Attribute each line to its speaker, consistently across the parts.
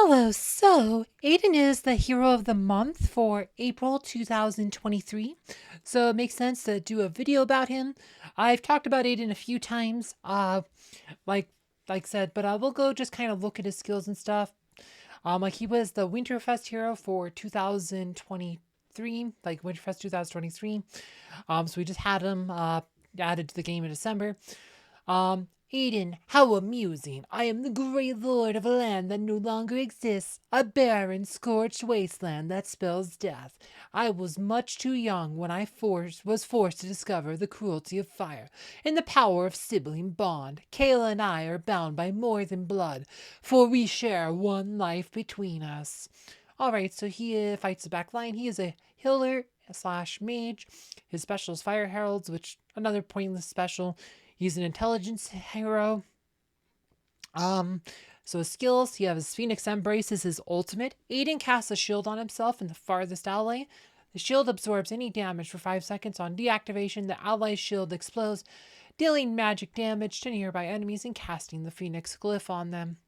Speaker 1: Hello, so Aiden is the hero of the month for April 2023. So it makes sense to do a video about him. I've talked about Aiden a few times, like like said, but we'll go just kind of look at his skills and stuff. Like he was the Winterfest hero for 2023, like Winterfest 2023. So we just had him added to the game in December. Eden, how amusing. I am the great lord of a land that no longer exists, a barren, scorched wasteland that spells death. I was much too young when was forced to discover the cruelty of fire and the power of sibling bond. Kayla and I are bound by more than blood, for we share one life between us. Alright, so he fights the back line. He is a healer slash mage. His special is Fire Heralds, which another pointless special. He's an intelligence hero. So his skills, he has his Phoenix Embrace is his ultimate. Aiden casts a shield on himself and the farthest ally. The shield absorbs any damage for 5 seconds. On deactivation, the ally's shield explodes, dealing magic damage to nearby enemies and casting the Phoenix glyph on them.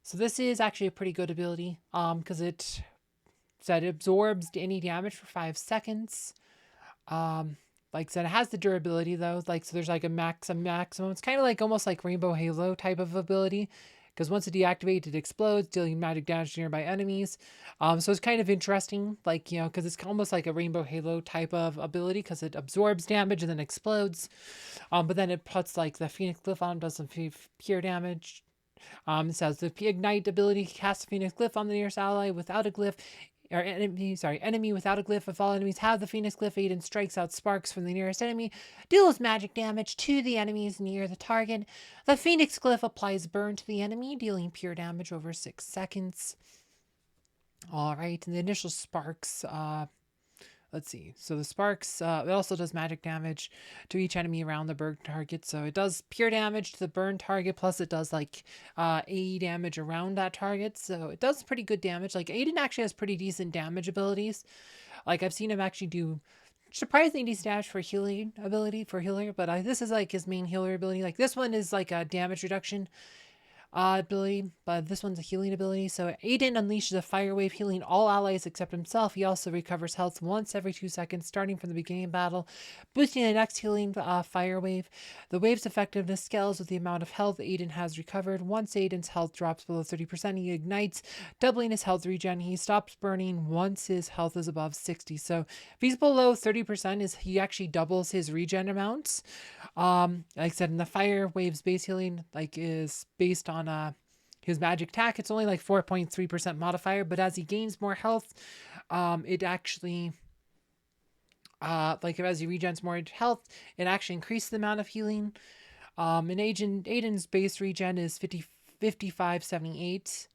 Speaker 1: So this is actually a pretty good ability, because it absorbs any damage for 5 seconds. Like I said, it has the durability though. Like, so there's like a maximum. It's kind of like almost like Rainbow Halo type of ability. Because once it deactivates, it explodes, dealing magic damage to nearby enemies. So it's kind of interesting, like, because it's almost like a Rainbow Halo type of ability, because it absorbs damage and then explodes. But then it puts like the Phoenix Glyph on, does some pure damage. It says the Ignite ability casts a Phoenix Glyph on the nearest ally without a glyph or enemy without a glyph. If all enemies have the Phoenix Glyph, Aiden strikes out sparks from the nearest enemy, deals magic damage to the enemies near the target. The Phoenix Glyph applies burn to the enemy, dealing pure damage over 6 seconds. Alright, and the initial sparks, let's see. So the sparks, it also does magic damage to each enemy around the burn target. So it does pure damage to the burn target, plus it does like AE damage around that target. So it does pretty good damage. Like Aiden actually has pretty decent damage abilities. Like I've seen him actually do surprisingly decent damage for healing ability for healer, but this is like his main healer ability. Like this one is like a damage reduction ability, but this one's a healing ability. So Aiden unleashes a fire wave, healing all allies except himself. He also recovers health once every 2 seconds, starting from the beginning of battle, boosting the next healing fire wave. The wave's effectiveness scales with the amount of health Aiden has recovered. Once Aiden's health drops below 30%, he ignites, doubling his health regen. He stops burning once his health is above 60. So if he's below 30%, he actually doubles his regen amounts. Like I said, in the fire wave's base healing is based on his magic attack. It's only like 4.3% modifier, but as he gains more health, it actually as he regens more health, it actually increases the amount of healing. And Aiden's base regen is 5578.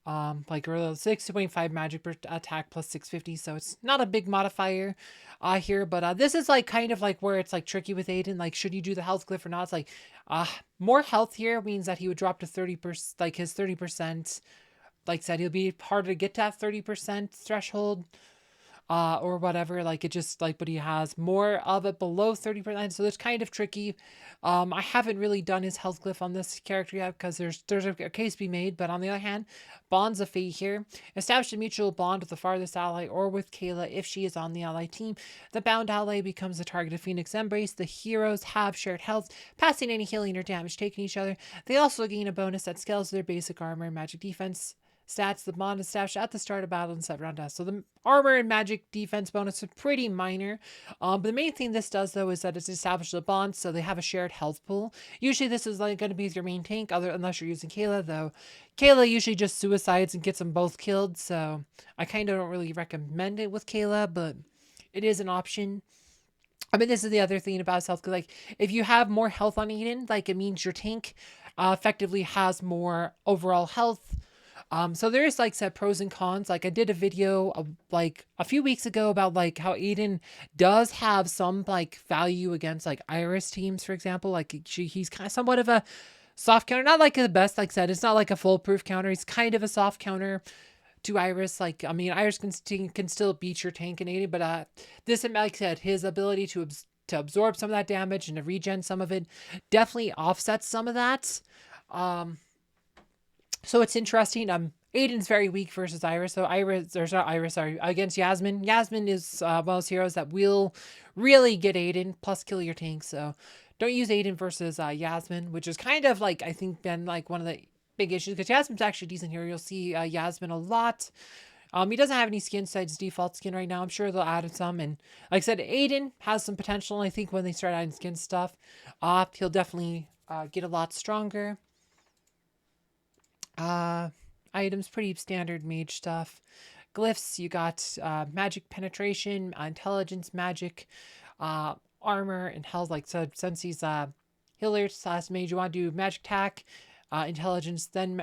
Speaker 1: Like 6.5 magic per attack plus 650, so it's not a big modifier here, but this is like kind of like where it's like tricky with Aiden. Like, should you do the health glyph or not? It's like more health here means that he would drop to 30%, like his 30%. Like I said, he'll be harder to get to that 30% threshold or whatever. Like, it just like, but he has more of it below 30%, so it's kind of tricky. I haven't really done his health glyph on this character yet, because there's a case to be made. But on the other hand, bonds of fate here. Establish a mutual bond with the farthest ally or with Kayla if she is on the ally team. The bound ally becomes the target of Phoenix Embrace. The heroes have shared health, passing any healing or damage taken each other. They also gain a bonus that scales their basic armor and magic defense stats. The bond is established at the start of battle and set round death. So the armor and magic defense bonus are pretty minor. But the main thing this does though is that it establishes a bond, so they have a shared health pool. Usually this is like going to be your main tank, unless you're using Kayla, though. Kayla usually just suicides and gets them both killed, so I kind of don't really recommend it with Kayla, but it is an option. I mean, this is the other thing about health, because like if you have more health on Eden, like it means your tank effectively has more overall health. So there's like said pros and cons. Like I did a video like a few weeks ago about like how Aiden does have some like value against like Iris teams, for example. Like he's kind of somewhat of a soft counter, not like the best. Like I said, it's not like a foolproof counter. He's kind of a soft counter to Iris. Like, I mean, Iris can still beat your tank and Aiden, but this, like I said, his ability to absorb some of that damage and to regen some of it definitely offsets some of that. So it's interesting. Aiden's very weak versus Iris. So Iris, or not Iris, sorry, against Yasmin. Yasmin is one of those heroes that will really get Aiden, plus kill your tank. So don't use Aiden versus Yasmin, which is kind of like, I think, been like one of the big issues, because Yasmin's actually a decent hero. You'll see Yasmin a lot. He doesn't have any skin besides his default skin right now. I'm sure they'll add some. And like I said, Aiden has some potential. I think when they start adding skin stuff, he'll definitely get a lot stronger. Items, pretty standard mage stuff. Glyphs, you got magic penetration, intelligence, magic, armor, and health. Like, so since he's healer slash mage, you want to do magic attack, intelligence, then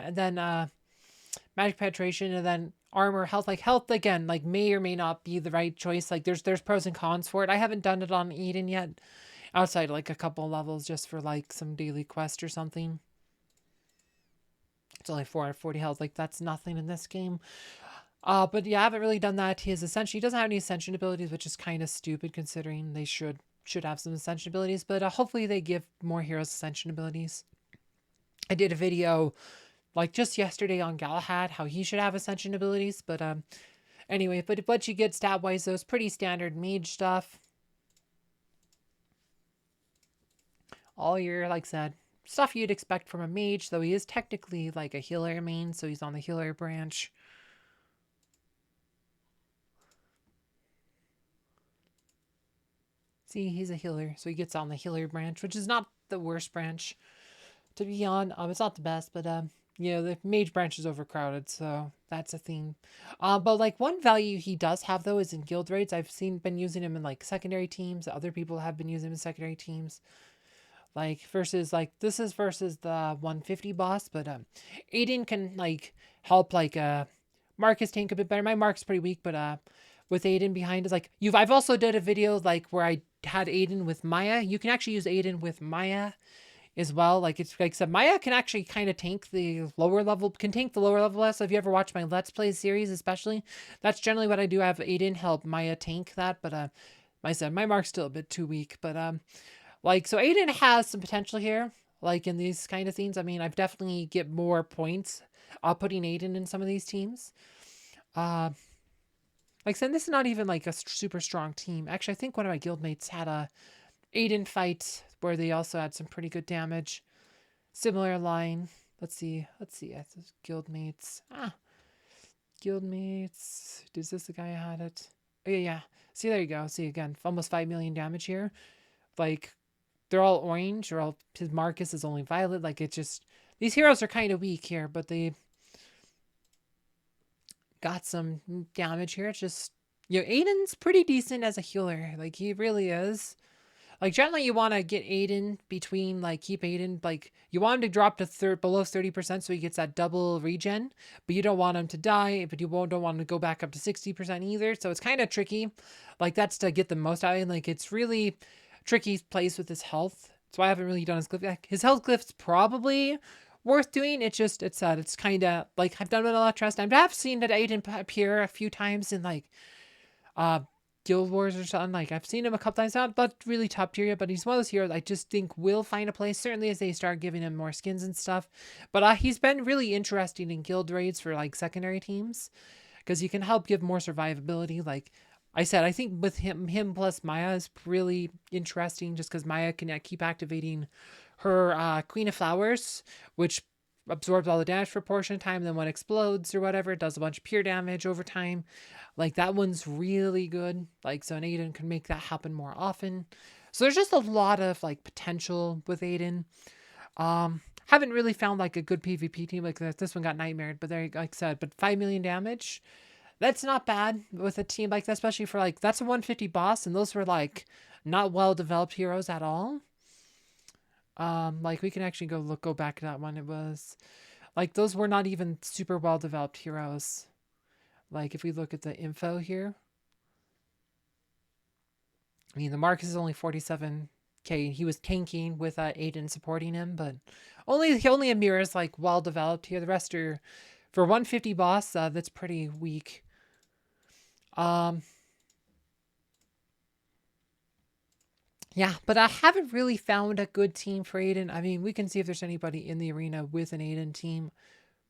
Speaker 1: magic penetration, and then armor, health. Like, health again, like, may or may not be the right choice. Like, there's pros and cons for it. I haven't done it on Eden yet, outside like a couple levels, just for like some daily quest or something. It's only 440 health. Like, that's nothing in this game. But yeah, I haven't really done that. He doesn't have any ascension abilities, which is kind of stupid considering they should have some ascension abilities. But hopefully they give more heroes ascension abilities. I did a video like just yesterday on Galahad, how he should have ascension abilities. But anyway, but what you get stat wise, though, is pretty standard mage stuff. All your, like I said, stuff you'd expect from a mage, though he is technically like a healer main, so he's on the healer branch. See, he's a healer, so he gets on the healer branch, which is not the worst branch to be on. It's not the best, but you know, the mage branch is overcrowded, so that's a theme. But like one value he does have though is in guild raids. I've been using him in like secondary teams. Other people have been using him in secondary teams. Like versus like this is versus the 150 boss, but Aiden can like help like Marcus tank a bit better. My Mark's pretty weak, but with Aiden behind is like I've also did a video like where I had Aiden with Maya. You can actually use Aiden with Maya as well. Like it's like said, Maya can actually kind of tank the lower level, So if you ever watch my Let's Play series, especially, that's generally what I do. I have Aiden help Maya tank that, but like I said, my Mark's still a bit too weak, but like, so Aiden has some potential here, like in these kind of things. I mean, I've definitely get more points putting Aiden in some of these teams. Like I said, this is not even like a super strong team. Actually, I think one of my guildmates had a Aiden fight where they also had some pretty good damage. Similar line. Let's see. Guildmates. Guildmates. Is this the guy who had it? Oh, yeah. See, there you go. See, again, almost 5 million damage here. Like, they're all orange, or his Marcus is only violet. Like, it's just, these heroes are kind of weak here, but they got some damage here. It's just, you know, Aiden's pretty decent as a healer. Like, he really is. Like, generally, you want to get Aiden between, like, keep Aiden, like, you want him to drop to below 30% so he gets that double regen, but you don't want him to die, but you don't want him to go back up to 60% either. So it's kind of tricky. Like, that's to get the most out of him. Like, it's really tricky place with his health. That's why I haven't really done his glyph. His health glyph's probably worth doing. It's just, it's sad. It's kind of like I've done it a lot of trust. I have seen that Aiden appear a few times in like Guild Wars or something. Like I've seen him a couple times. Not really top tier yet, but he's one of those heroes I just think will find a place. Certainly as they start giving him more skins and stuff. But he's been really interesting in guild raids for like secondary teams because he can help give more survivability. Like I said, I think with him plus Maya is really interesting just because Maya can keep activating her Queen of Flowers, which absorbs all the damage for a portion of time. Then when it explodes or whatever, it does a bunch of pure damage over time. Like that one's really good. Like so, Aiden can make that happen more often. So there's just a lot of like potential with Aiden. Haven't really found like a good PvP team like this. This one got nightmared, but there, like I said, but 5 million damage. That's not bad with a team like that, especially for like, that's a 150 boss, and those were like not well developed heroes at all. Like we can actually go back to that one. It was like, those were not even super well developed heroes. Like if we look at the info here, I mean, the Marcus is only 47k. He was tanking with Aiden supporting him, but only Amir is like well developed here. The rest are, for 150 boss, that's pretty weak. Yeah, but I haven't really found a good team for Aiden. I mean, we can see if there's anybody in the arena with an Aiden team.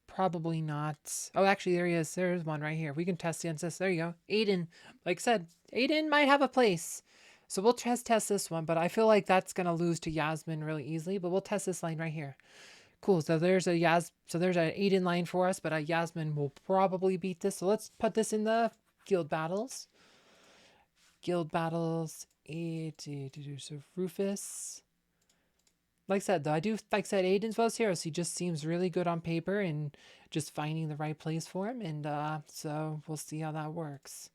Speaker 1: Probably not. Oh, actually, there he is. There's one right here. We can test against this. There you go. Aiden, like I said, Aiden might have a place. So we'll test this one, but I feel like that's going to lose to Yasmin really easily, but we'll test this line right here. Cool. So there's a there's an Aiden line for us, but Yasmin will probably beat this. So let's put this in the guild battles. Guild battles. So Rufus. Like I said, though, like I said, Aiden's most heroes. He just seems really good on paper and just finding the right place for him. And so we'll see how that works.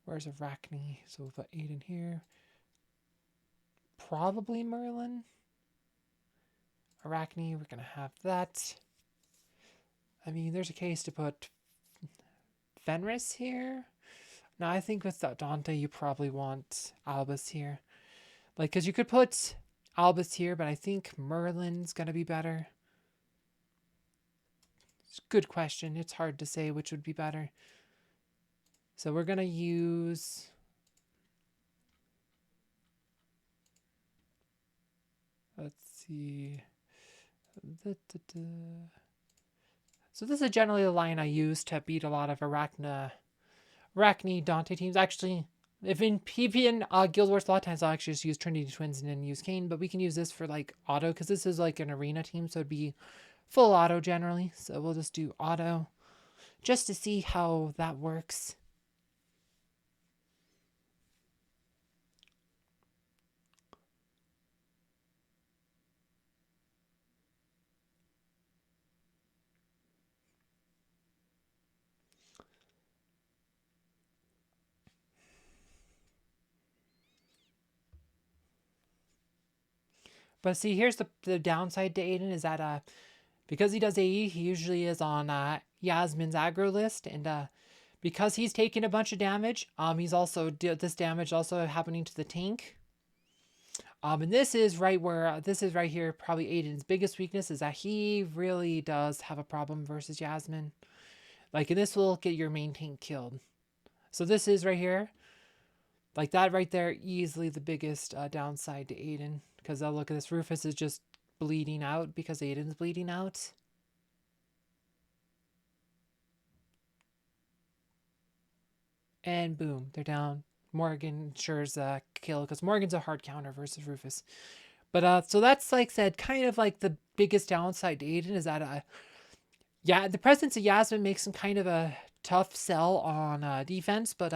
Speaker 1: Where's Arachne? So we'll put Aiden here. Probably Merlin. Arachne, we're going to have that. I mean, there's a case to put Fenris here. Now, I think with Dante, you probably want Albus here. Like, because you could put Albus here, but I think Merlin's going to be better. It's a good question. It's hard to say which would be better. So we're going to use... Let's see. So this is generally the line I use to beat a lot of Arachne Dante teams. Actually, if in PvP and Guild Wars, a lot of times I'll actually just use Trinity Twins and then use Kane, but we can use this for like auto because this is like an arena team, so it'd be full auto generally. So we'll just do auto just to see how that works. But see, here's the downside to Aiden is that because he does AE, he usually is on Yasmin's aggro list, and because he's taking a bunch of damage, he's also this damage also happening to the tank. And this is right where this is right here. Probably Aiden's biggest weakness is that he really does have a problem versus Yasmin. Like, and this will get your main tank killed. So this is right here. Like that right there, easily the biggest downside to Aiden. Because look at this, Rufus is just bleeding out because Aiden's bleeding out. And boom, they're down. Morgan ensures a kill because Morgan's a hard counter versus Rufus. But so that's, like said, kind of like the biggest downside to Aiden is that yeah, the presence of Yasmin makes him kind of a tough sell on defense. But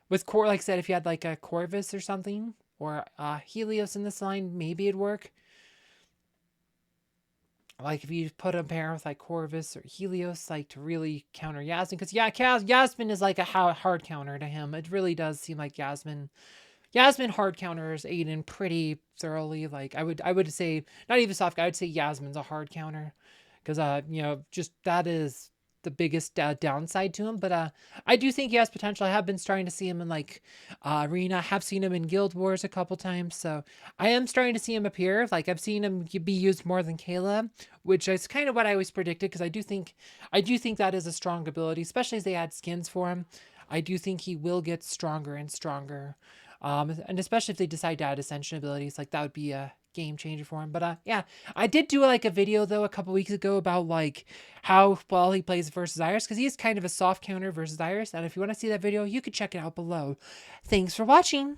Speaker 1: with core, like I said, if you had like a Corvus or something, or Helios in this line, maybe it'd work. Like if you put a pair with like Corvus or Helios, like to really counter Yasmin, because yeah, Yasmin is like a hard counter to him. It really does seem like Yasmin hard counters Aiden pretty thoroughly. Like I would say, not even soft guy, I would say Yasmin's a hard counter, because you know, just that is the biggest downside to him. But I do think he has potential. I have been starting to see him in like arena. I have seen him in Guild Wars a couple times, so I am starting to see him appear. Like I've seen him be used more than Kayla, which is kind of what I always predicted, because I do think that is a strong ability, especially as they add skins for him. I do think he will get stronger and stronger. And especially if they decide to add ascension abilities, like that would be a game changer for him. But yeah, I did do like a video though a couple weeks ago about like how well he plays versus Iris, because he is kind of a soft counter versus Iris. And if you want to see that video, you could check it out below. Thanks for watching.